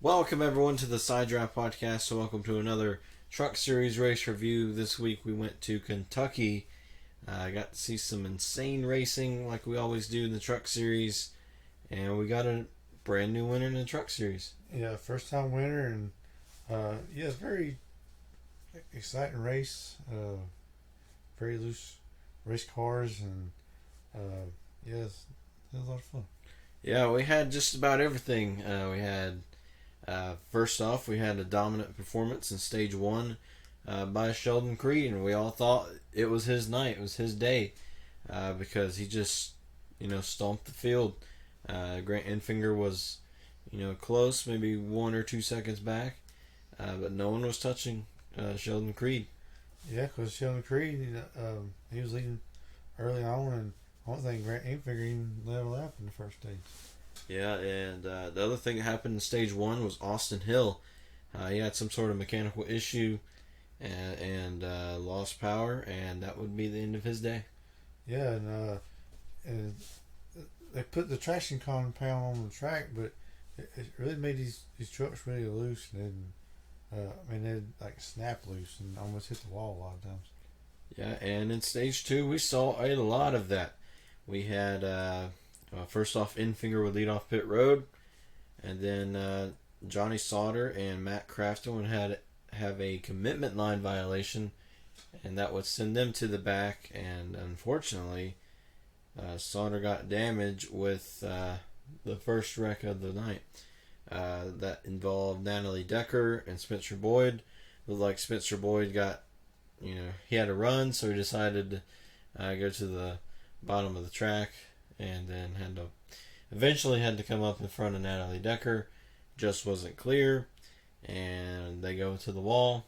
Welcome everyone to the Side Draft Podcast. So welcome to another Truck Series race review. This week we went to Kentucky. I got to see some insane racing like we always do in the Truck Series, and we got a brand new winner in the Truck Series. Yeah, first time winner, and it's very exciting race. Very loose race cars, and it was a lot of fun. Yeah, we had just about everything. We had first off, we had a dominant performance in stage one by Sheldon Creed, and we all thought it was his night, it was his day, because he just, stomped the field. Grant Enfinger was, close, maybe 1 or 2 seconds back, but no one was touching Sheldon Creed. Yeah, because Sheldon Creed, he was leading early on, and I don't think Grant Enfinger even leveled up in the first stage. Yeah, and the other thing that happened in stage one was Austin Hill. He had some sort of mechanical issue and lost power, and that would be the end of his day. Yeah, and they put the traction compound on the track, but it really made these trucks really loose, and they'd like snap loose and almost hit the wall a lot of times. Yeah, and in stage two, we saw a lot of that. We had first off, Enfinger would lead off pit road, and then Johnny Sauter and Matt Crafton would have a commitment line violation, and that would send them to the back. And unfortunately, Sauter got damaged with the first wreck of the night. That involved Natalie Decker and Spencer Boyd. It looked like Spencer Boyd got, he had to run, so he decided to go to the bottom of the track, and then eventually had to come up in front of Natalie Decker. Just wasn't clear, and they go to the wall.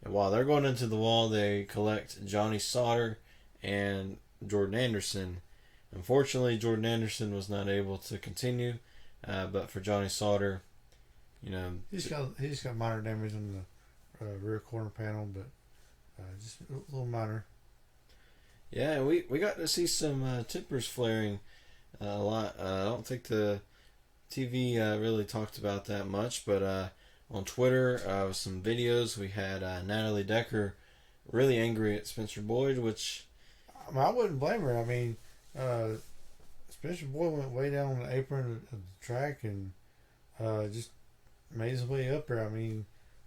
And while they're going into the wall, they collect Johnny Sauter and Jordan Anderson. Unfortunately, Jordan Anderson was not able to continue, but for Johnny Sauter, he just got minor damage on the rear corner panel, but just a little minor. Yeah, we got to see some tippers flaring a lot. I don't think the TV really talked about that much, but on Twitter, with some videos, we had Natalie Decker really angry at Spencer Boyd, which... I wouldn't blame her. Spencer Boyd went way down on the apron of the track and just made his way up there.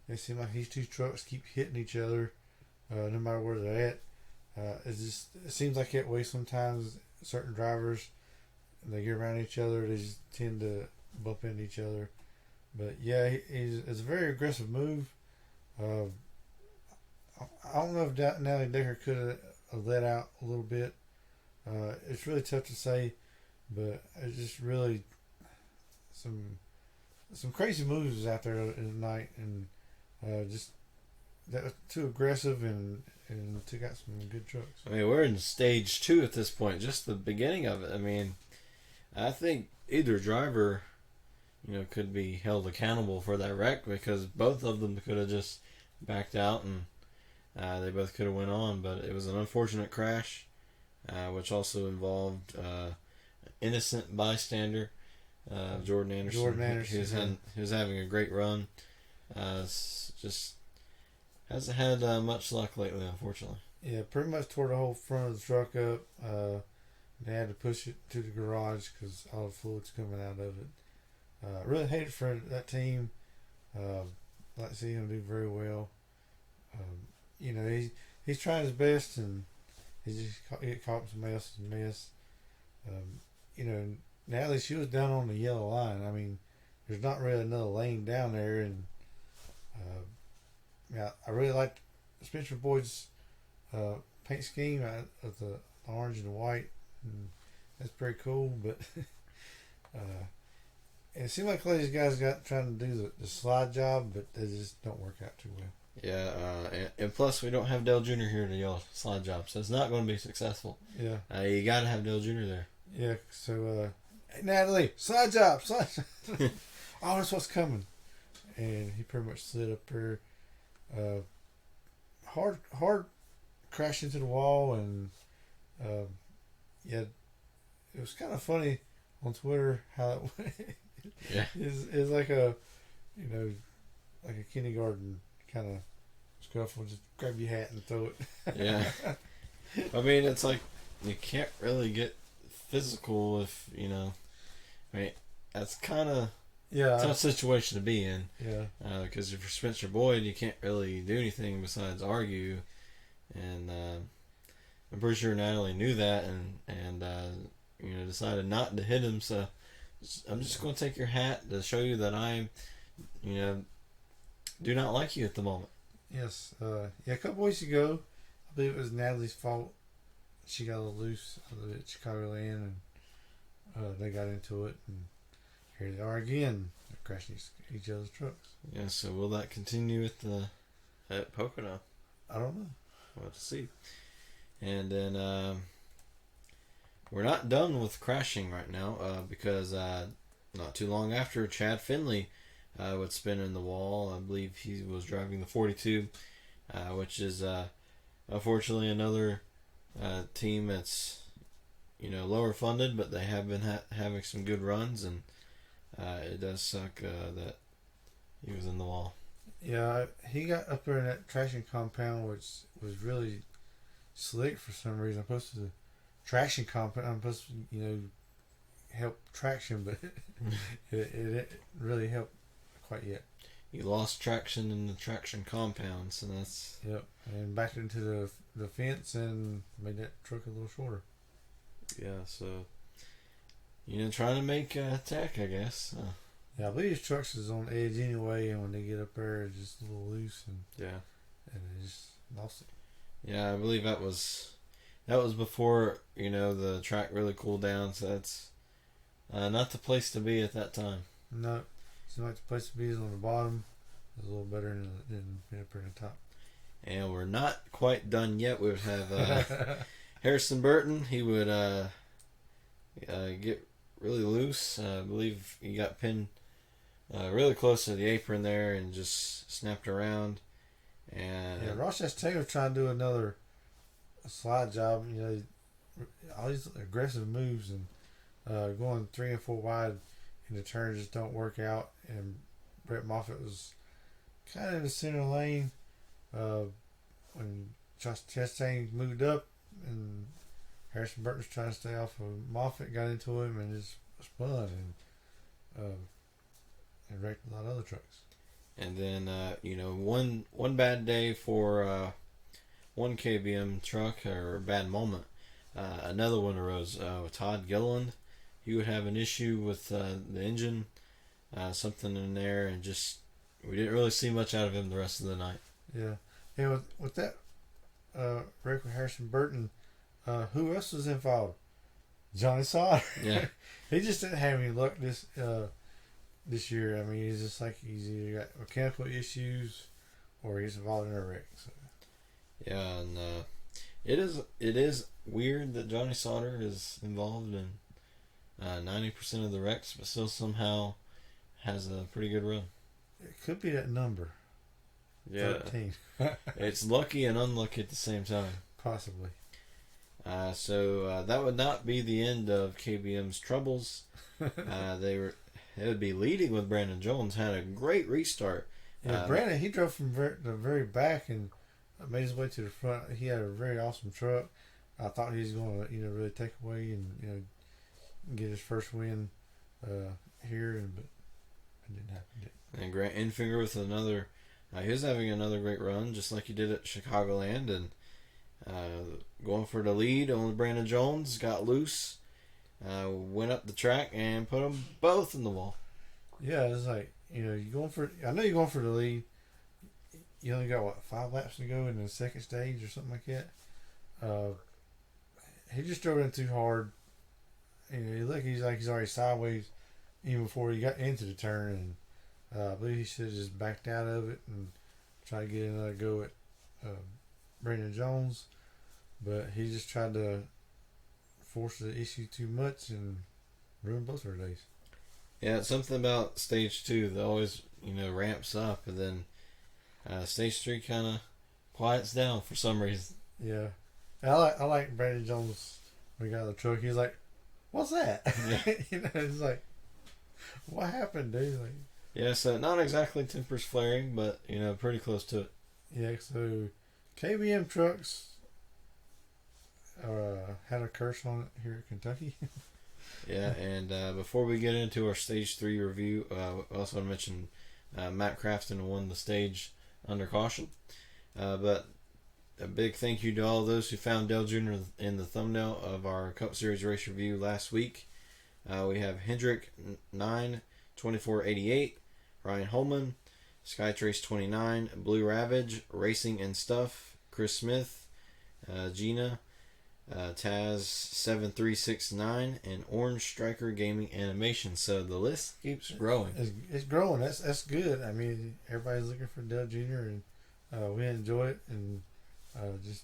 It seemed like these two trucks keep hitting each other no matter where they're at. It seems like that way sometimes. Certain drivers, they get around each other, they just tend to bump into each other. But yeah, it's a very aggressive move. I don't know if Natalie Decker could have let out a little bit. It's really tough to say, but it's just really some crazy moves out there in the night, and just that was too aggressive and took out some good trucks. We're in stage two at this point, just the beginning of it. I think either driver, could be held accountable for that wreck, because both of them could have just backed out and they both could have went on. But it was an unfortunate crash, which also involved innocent bystander, Jordan Anderson. He was having a great run. Just hasn't had much luck lately, unfortunately. Yeah, pretty much tore the whole front of the truck up. They had to push it to the garage because all the fluid's coming out of it. Really hate it for that team. Like to see him do very well. He's trying his best, and he just get caught in somebody else's mess. Natalie, she was down on the yellow line. There's not really another lane down there, and I really liked Spencer Boyd's paint scheme of the orange and the white, and that's pretty cool. But it seemed like all these guys got trying to do the slide job, but they just don't work out too well. Yeah, and plus we don't have Dale Jr. here to yell slide job, so it's not going to be successful. Yeah, you got to have Dale Jr. there. Yeah, so hey, Natalie, slide job. Oh, that's what's coming, and he pretty much slid up there. Hard crash into the wall, and it was kind of funny on Twitter how Yeah. is like a, you know, like a kindergarten kind of scuffle. Just grab your hat and throw it. Yeah. I mean, it's like you can't really get physical if, I mean, that's kind of Yeah. tough situation to be in. Yeah. Because if you're Spencer Boyd, you can't really do anything besides argue. And I'm pretty sure Natalie knew that and decided not to hit him. So I'm just going to take your hat to show you that I, do not like you at the moment. Yes. Yeah. A couple weeks ago, I believe it was Natalie's fault. She got a little loose at Chicagoland, and they got into it, and here they are again. They're crashing each other's trucks. Yeah. So will that continue at Pocono? I don't know. We'll have to see. And then we're not done with crashing right now because not too long after, Chad Finley would spin in the wall. I believe he was driving the 42, which is unfortunately another team that's lower funded, but they have been having some good runs, and it does suck that he was in the wall. Yeah, he got up there in that traction compound, which was really slick for some reason. I'm supposed to traction compound. I'm supposed to help traction, but it really helped quite yet. You lost traction in the traction compound, so that's... Yep, and backed into the fence and made that truck a little shorter. Yeah, so trying to make tech, I guess. Yeah, I believe his trucks is on the edge anyway, and when they get up there, it's just a little loose, and they just lost it. Yeah, I believe that was before the track really cooled down, so that's not the place to be at that time. No, it's not the place to be. Is on the bottom. It's a little better than up there in the top. And we're not quite done yet. We would have Harrison Burton. He would get really loose. I believe he got pinned really close to the apron there and just snapped around. And yeah, Rochester Taylor trying to do another slide job. All these aggressive moves and going 3 and 4 wide in the turn just don't work out. And Brett Moffitt was kind of in the center lane when Josh Chastain moved up, and Harrison Burton was trying to stay off of Moffitt, got into him and just spun and wrecked a lot of other trucks. And then one bad day for one KBM truck, or a bad moment. Another one arose with Todd Gilliland. He would have an issue with the engine, something in there, and just we didn't really see much out of him the rest of the night. Yeah. With that wreck with Harrison Burton, who else was involved? Johnny Sauter. Yeah. He just didn't have any luck this year. I mean, he's just like he's either got mechanical issues or he's involved in a wreck. So. Yeah, and it is weird that Johnny Sauter is involved in 90% of the wrecks, but still somehow has a pretty good run. It could be that number. Yeah. 13. It's lucky and unlucky at the same time. Possibly. So that would not be the end of KBM's troubles. They would be leading with Brandon Jones. Had a great restart. Yeah, Brandon, he drove from the very back and made his way to the front. He had a very awesome truck. I thought he was going to really take away and get his first win here, but it didn't happen. And Grant Enfinger with another. He was having another great run, just like he did at Chicagoland, and going for the lead. Only Brandon Jones got loose, went up the track and put them both in the wall. Yeah, it's like you're going for. I know you're going for the lead. You only got 5 laps to go in the second stage or something like that. He just drove in too hard. He's already sideways even before he got into the turn, and I believe he should have just backed out of it and tried to get another go at Brandon Jones, but he just tried to force the issue too much and ruin both of their days. Yeah, it's something about stage 2 that always ramps up, and then stage 3 kind of quiets down for some reason. Yeah, and I like Brandon Jones when he got out of the truck. He's like, what's that? Yeah. It's like, what happened, dude? Like, Yeah, so not exactly tempers flaring, but pretty close to it. yeah. So KBM trucks had a curse on it here at Kentucky. Yeah, and before we get into our stage 3 review, I also want to mention Matt Crafton won the stage under caution. But a big thank you to all those who found Dale Jr. in the thumbnail of our Cup Series race review last week. We have Hendrick 9 2488, Ryan Holman, Skytrace 29, Blue Ravage, Racing and Stuff, Chris Smith, Gina, Taz 7369, and Orange Striker Gaming Animation. So the list keeps growing. It's growing. That's good. I mean, everybody's looking for Dale Jr. and we enjoy it, and just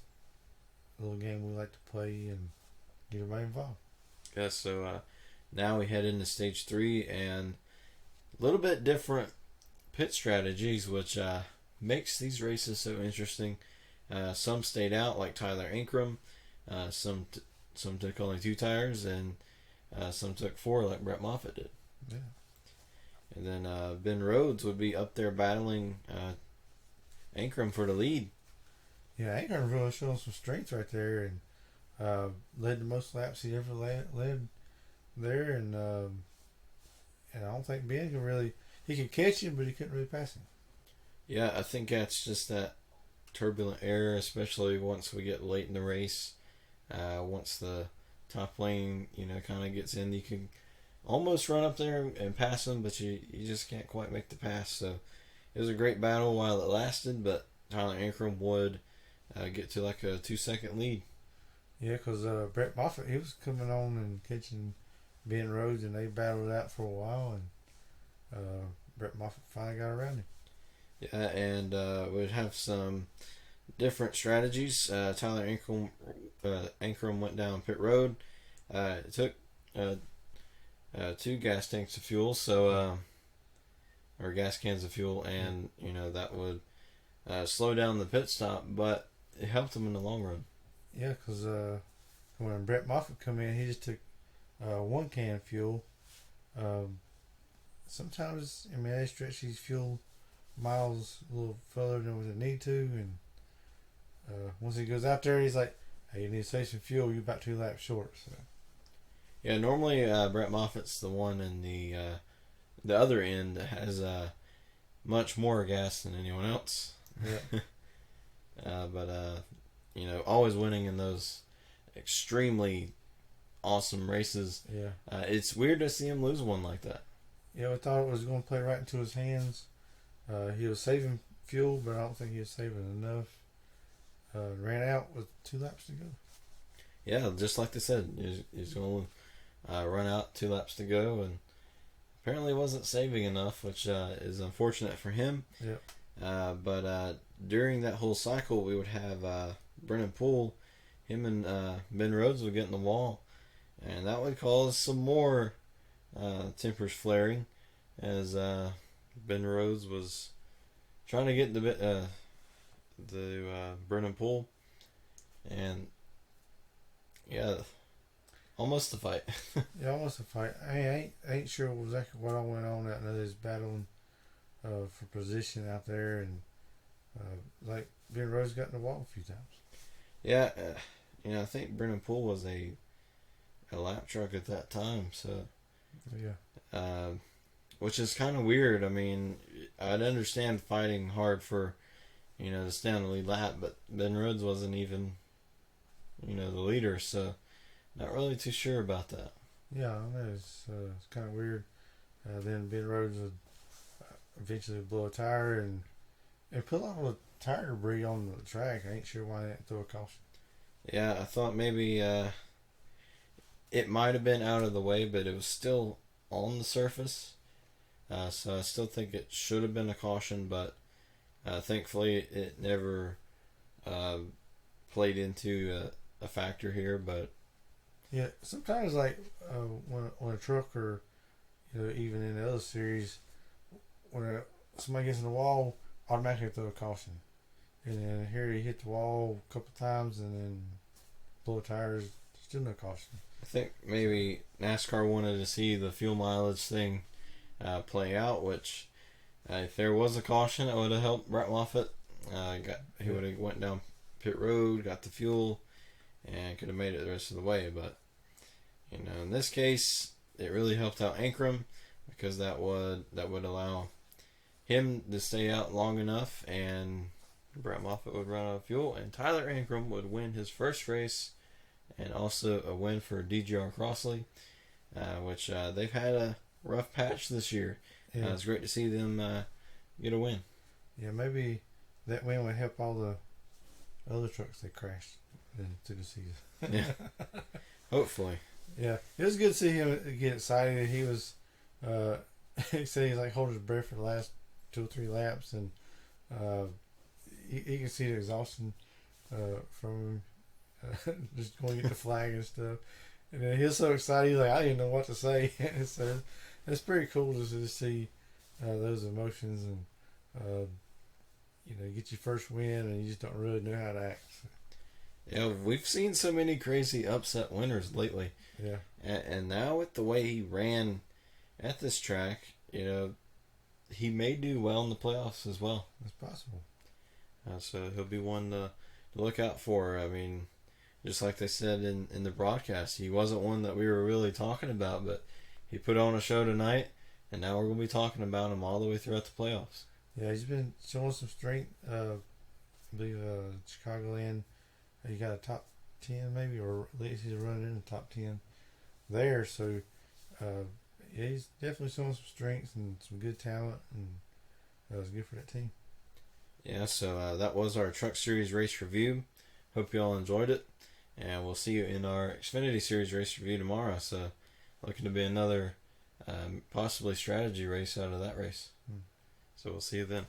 a little game we like to play and get everybody involved. Yeah, so now we head into stage 3 and a little bit different pit strategies, which makes these races so interesting. Some stayed out, like Tyler Ankrum. Some took only 2 tires, and some took 4, like Brett Moffitt did. Yeah. And then Ben Rhodes would be up there battling Ankrum for the lead. Yeah, Ankrum really showing some strength right there, and led the most laps he ever led there, and I don't think Ben can really. He could catch him, but he couldn't really pass him. Yeah, I think that's just that turbulent air, especially once we get late in the race. Once the top lane, kind of gets in, you can almost run up there and pass him, but you just can't quite make the pass. So it was a great battle while it lasted, but Tyler Ankrum would get to like a 2-second lead. Yeah, because Brett Moffitt, he was coming on and catching Ben Rhodes, and they battled it out for a while, and Brett Moffitt finally got around him. Yeah, and we'd have some different strategies. Tyler Ankrum went down pit road. It took 2 gas tanks of fuel, so or gas cans of fuel, and that would slow down the pit stop, but it helped him in the long run. Yeah, because when Brett Moffitt come in, he just took 1 can of fuel. Sometimes, I mean, they stretch these fuel miles a little further than what they need to, and once he goes out there, he's like, "Hey, you need to save some fuel. You're about 2 laps short." So. Yeah, normally Brett Moffitt's the one in the other end that has much more gas than anyone else. Yeah. But always winning in those extremely awesome races. Yeah. It's weird to see him lose one like that. Yeah, I thought it was going to play right into his hands. He was saving fuel, but I don't think he was saving enough. Ran out with 2 laps to go. Yeah, just like they said, he's going to run out 2 laps to go, and apparently wasn't saving enough, which is unfortunate for him. Yep. But during that whole cycle, we would have Brennan Poole, him and Ben Rhodes would get in the wall, and that would cause some more tempers flaring, as Ben Rhodes was trying to get the Brennan Poole, and yeah, almost a fight. Yeah, almost a fight. I ain't sure exactly what all went on. I know there's battling for position out there, and like Ben Rhodes got in the wall a few times. Yeah, I think Brennan Poole was a lap truck at that time, so yeah, which is kind of weird. I mean, I'd understand fighting hard for to stay on the lead lap, but Ben Rhodes wasn't even the leader, so not really too sure about that. Yeah, I know it's kind of weird. Then Ben Rhodes would eventually blow a tire and put a lot of tire debris on the track. I ain't sure why they didn't throw a caution. Yeah, I thought maybe it might have been out of the way, but it was still on the surface. So I still think it should have been a caution, but thankfully it never played into a factor here. But yeah, sometimes like when a truck or even in the other series, when somebody gets in the wall, automatically throw a caution, and then here he hit the wall a couple times and then blow tires, still no caution. I think maybe NASCAR wanted to see the fuel mileage thing play out, which if there was a caution, it would have helped Brett Moffitt. He would have went down pit road, got the fuel, and could have made it the rest of the way. But in this case, it really helped out Ankrum because that would allow him to stay out long enough, and Brett Moffitt would run out of fuel, and Tyler Ankrum would win his first race, and also a win for DGR Crossley, which they've had a rough patch this year. Yeah. It's great to see them get a win. Yeah, maybe that win would help all the other trucks that crashed into the season. Yeah, hopefully. Yeah, it was good to see him get excited. He was, he said he's like holding his breath for the last 2 or 3 laps, and he can see the exhaustion from him, just going to get the flag and stuff. And then he was so excited, he's like, I didn't know what to say. So it's pretty cool just to see those emotions, and you get your first win, and you just don't really know how to act. Yeah, we've seen so many crazy upset winners lately. Yeah. And now with the way he ran at this track, he may do well in the playoffs as well. It's possible. So he'll be one to look out for. I mean, just like they said in the broadcast, he wasn't one that we were really talking about, but he put on a show tonight, and now we're going to be talking about him all the way throughout the playoffs. Yeah, he's been showing some strength. I believe Chicagoland, he got a top 10 maybe, or at least he's running in the top 10 there. So, yeah, he's definitely showing some strength and some good talent, and that was good for that team. Yeah, so that was our Truck Series race review. Hope you all enjoyed it, and we'll see you in our Xfinity Series race review tomorrow. So, looking to be another possibly strategy race out of that race. So we'll see you then.